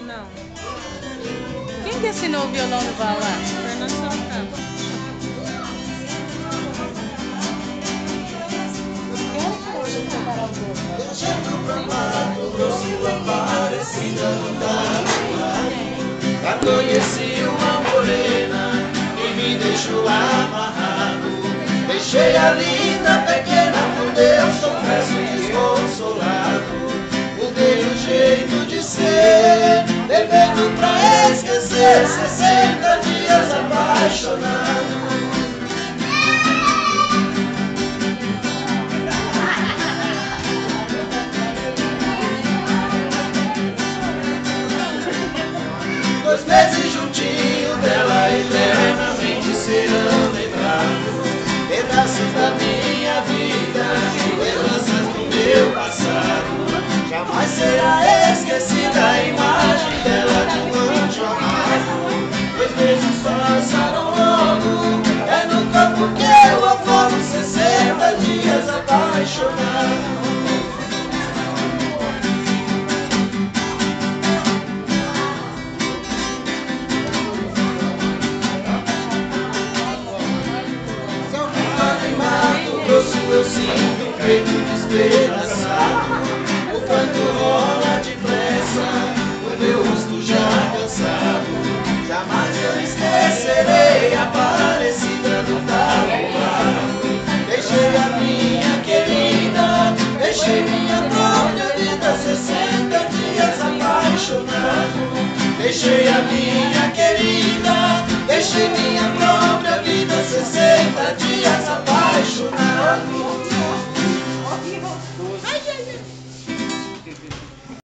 Não. Quem que ensinou o violão no balé? Fernando Sorocaba. Já conheci uma morena e me deixou amarrado. Deixei a linda pequena por Deus, confesso desconsolado. Mudei o jeito de ser, bebendo pra esquecer 60 dias apaixonado. Dois meses